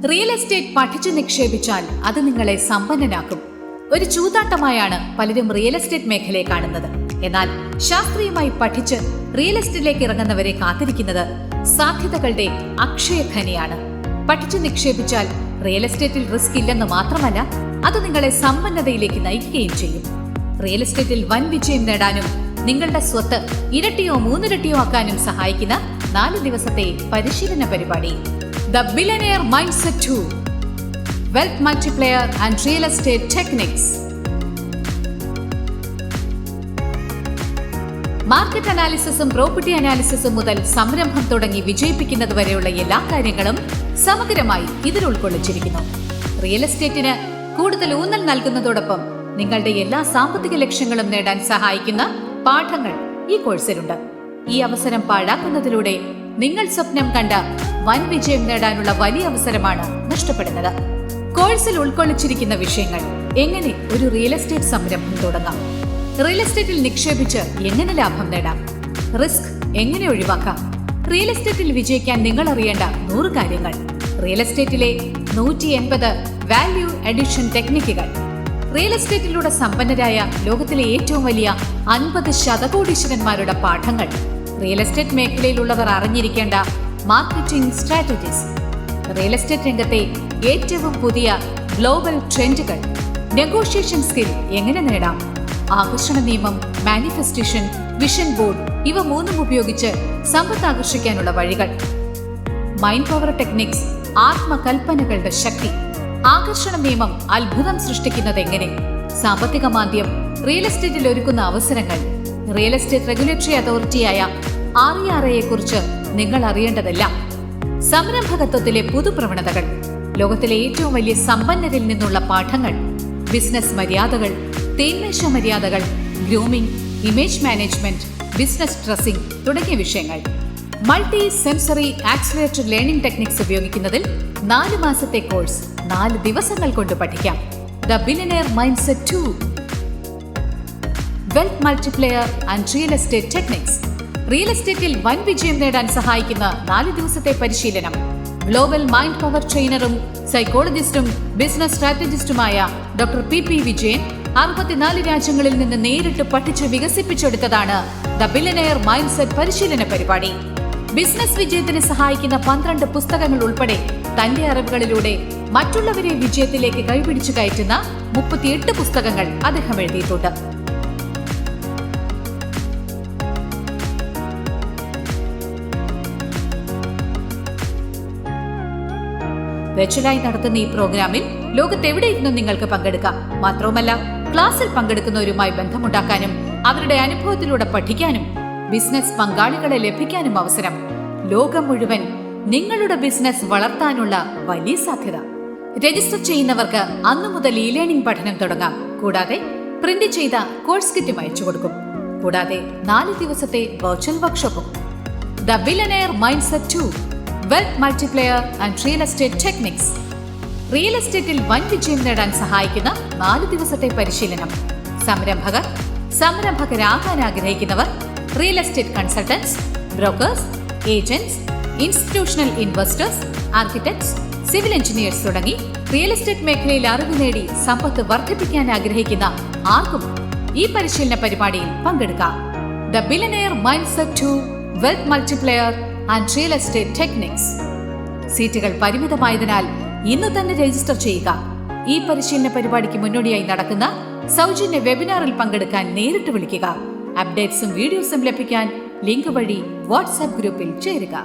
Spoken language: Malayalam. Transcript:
റിയൽ എസ്റ്റേറ്റ് പഠിച്ചു നിക്ഷേപിച്ചാൽ അത് നിങ്ങളെ സമ്പന്നനാക്കും. ഒരു ചൂതാട്ടമായാണ് പലരും റിയൽ എസ്റ്റേറ്റ് മേഖലയെ കാണുന്നത്. എന്നാൽ ശാസ്ത്രീയമായി പഠിച്ച് റിയൽ എസ്റ്റേറ്റിലേക്ക് ഇറങ്ങുന്നവരെ കാത്തിരിക്കുന്നത് സാധ്യതകളുടെ അക്ഷയഖനിയാണ്. പഠിച്ചു നിക്ഷേപിച്ചാൽ റിയൽ എസ്റ്റേറ്റിൽ റിസ്ക് ഇല്ലെന്ന് മാത്രമല്ല, അത് നിങ്ങളെ സമ്പന്നതയിലേക്ക് നയിക്കുകയും ചെയ്യും. റിയൽ എസ്റ്റേറ്റിൽ വൻ വിജയം നേടാനും നിങ്ങളുടെ സ്വത്ത് ഇരട്ടിയോ മൂന്നിരട്ടിയോ ആക്കാനും സഹായിക്കുന്ന 4 ദിവസത്തെ പരിശീലന പരിപാടി The Billionaire Mindset 2, Wealth Multiplier and Real Estate Techniques. Market അനാലിസിസും പ്രോപ്പർട്ടി അനാലിസിസും മുതൽ സംരംഭം തുടങ്ങി വിജയിപ്പിക്കുന്നത് വരെയുള്ള എല്ലാ കാര്യങ്ങളും സമഗ്രമായി ഇതിൽ ഉൾക്കൊള്ളിച്ചിരിക്കുന്നു. റിയൽ എസ്റ്റേറ്റിന് കൂടുതൽ ഊന്നൽ നൽകുന്നതോടൊപ്പം നിങ്ങളുടെ എല്ലാ സാമ്പത്തിക ലക്ഷ്യങ്ങളും നേടാൻ സഹായിക്കുന്ന പാഠങ്ങൾ ഈ കോഴ്സിലുണ്ട്. ഈ അവസരം പാഴാക്കുന്നതിലൂടെ നിങ്ങൾ സ്വപ്നം കണ്ട വൻ വിജയം നേടാനുള്ള വലിയ അവസരമാണ് നഷ്ടപ്പെടുന്നത്. കോഴ്സിൽ ഉൾക്കൊള്ളിച്ചിരിക്കുന്ന വിഷയങ്ങൾ: എങ്ങനെ ഒരു റിയൽ എസ്റ്റേറ്റ് സംരംഭം തുടങ്ങാം, റിയൽ എസ്റ്റേറ്റിൽ നിക്ഷേപിച്ച് എങ്ങനെ ലാഭം നേടാം, റിസ്ക് എങ്ങനെ ഒഴിവാക്കാം, റിയൽ എസ്റ്റേറ്റിൽ വിജയിക്കാൻ നിങ്ങൾ അറിയേണ്ട 100 കാര്യങ്ങൾ, റിയൽ എസ്റ്റേറ്റിലെ 180 വാല്യൂ അഡിഷൻ ടെക്നിക്കുകൾ, റിയൽ എസ്റ്റേറ്റിലൂടെ സമ്പന്നരായ ലോകത്തിലെ ഏറ്റവും വലിയ 50 ശതകോടീശ്വരന്മാരുടെ പാഠങ്ങൾ, റിയൽ എസ്റ്റേറ്റ് മേഖലയിലുള്ളവർ അറിഞ്ഞിരിക്കേണ്ട മാർക്കറ്റിംഗ് സ്ട്രാറ്റജീസ്, റിയൽ എസ്റ്റേറ്റ് രംഗത്തെ ഏറ്റവും പുതിയ ഗ്ലോബൽ ട്രെൻഡുകൾ, നെഗോഷിയേഷൻ സ്കിൽ എങ്ങനെ നേടാം, ആകർഷണ നിയമം, മാനിഫെസ്റ്റേഷൻ, വിഷൻ ബോർഡ് ഇവ 3 ഉപയോഗിച്ച് സമ്പത്ത് ആകർഷിക്കാനുള്ള വഴികൾ, മൈൻഡ് പവർ ടെക്നിക്സ്, ആത്മകൽപ്പനകളുടെ ശക്തി, ആകർഷണ നിയമം അത്ഭുതം സൃഷ്ടിക്കുന്നത് എങ്ങനെ, സാമ്പത്തിക മാന്ദ്യം റിയൽ എസ്റ്റേറ്റിൽ ഒരുക്കുന്ന അവസരങ്ങൾ, റിയൽ എസ്റ്റേറ്റ് റെഗുലേറ്ററി അതോറിറ്റിയായ RERA കുറിച്ച് നിങ്ങൾ അറിയേണ്ടതെല്ലാം, സംരംഭകത്വത്തിലെ പുതുപ്രവണതകൾ, ലോകത്തിലെ ഏറ്റവും വലിയ സമ്പന്നരിൽ നിന്നുള്ള പാഠങ്ങൾ, ബിസിനസ് മര്യാദകൾ, തേന്മേശ മര്യാദകൾ, grooming, image management, business dressing തുടങ്ങിയ വിഷയങ്ങൾ. Multi sensory accelerated learning techniques ഉപയോഗിക്കുന്നതിൽ 4 മാസത്തെ കോഴ്സ് 4 ദിവസങ്ങൾ കൊണ്ട് പഠിക്കാം. The Billionaire Mindset 2, Wealth Multiplier and Real Estate Techniques. Real എസ്റ്റേറ്റിൽ വൻ വിജയം നേടാൻ സഹായിക്കുന്ന 4 ദിവസത്തെ പരിശീലനം. ഗ്ലോബൽ മൈൻഡ് പവർ ട്രെയിനറും സൈക്കോളജിസ്റ്റും ബിസിനസ് സ്ട്രാറ്റജിസ്റ്റുമായ ഡോക്ടർ PP വിജയൻ 64 രാജ്യങ്ങളിൽ നിന്ന് നേരിട്ട് പഠിച്ച് വികസിപ്പിച്ചെടുത്തതാണ് ദ ബില്യനെയർ മൈൻഡ്സെറ്റ് പരിശീലന പരിപാടി. ബിസിനസ് വിജയത്തിന് സഹായിക്കുന്ന 12 പുസ്തകങ്ങൾ ഉൾപ്പെടെ തന്റെ അറിവുകളിലൂടെ മറ്റുള്ളവരെ വിജയത്തിലേക്ക് കൈപിടിച്ചു കയറ്റുന്ന 38 പുസ്തകങ്ങൾ അദ്ദേഹം എഴുതിയിട്ടുണ്ട്. വെർച്വലായി നടത്തുന്ന ഈ പ്രോഗ്രാമിൽ ലോകത്തെവിടെയിരുന്നും നിങ്ങൾക്ക് പങ്കെടുക്കാം. മാത്രവുമല്ല, ക്ലാസ്സിൽ പങ്കെടുക്കുന്നവരുമായി ബന്ധമുണ്ടാക്കാനും അവരുടെ അനുഭവത്തിലൂടെ പഠിക്കാനും ബിസിനസ് പങ്കാളികളെ ലഭിക്കാനും അവസരം. ലോകം മുഴുവൻ നിങ്ങളുടെ ബിസിനസ് വളർത്താനുള്ള വലിയ സാധ്യത. രജിസ്റ്റർ ചെയ്യുന്നവർക്ക് അന്നു മുതൽ ലേണിംഗ് പഠനം തുടങ്ങാം. കൂടാതെ പ്രിന്റ് ചെയ്ത കോഴ്സ് കിറ്റും അയച്ചു കൊടുക്കും. കൂടാതെ 4 ദിവസത്തെ വെർച്വൽ വർക്ക്ഷോപ്പും. The billionaire mindset 2, wealth multiplier and real estate techniques. Real എസ്റ്റേറ്റിൽ വൻ വിജയം നേടാൻ സഹായിക്കുന്ന 4 ദിവസത്തെ പരിശീലനം. സംരംഭകരാകാൻ ആഗ്രഹിക്കുന്നവർ, real estate consultants, brokers, agents, institutional investors, architects, civil engineers തുടങ്ങി റിയൽ എസ്റ്റേറ്റ് മേഖലയിൽ അറിവ് നേടി സമ്പത്ത് വർദ്ധിപ്പിക്കാൻ ആഗ്രഹിക്കുന്ന ആർക്കും ഈ പരിശീലന പരിപാടിയിൽ പങ്കെടുക്കാം. The billionaire mindset 2, wealth multiplier and real estate techniques. സീറ്റുകൾ പരിമിതമായതിനാൽ ഇന്ന് തന്നെ രജിസ്റ്റർ ചെയ്യുക. ഈ പരിശീലന പരിപാടിക്ക് മുന്നോടിയായി നടക്കുന്ന സൗജന്യ വെബിനാറിൽ പങ്കെടുക്കാൻ നേരിട്ട് വിളിക്കുക. അപ്ഡേറ്റ്സും വീഡിയോസും ലഭിക്കാൻ ലിങ്ക് വഴി വാട്സ്ആപ്പ് ഗ്രൂപ്പിൽ ചേരുക.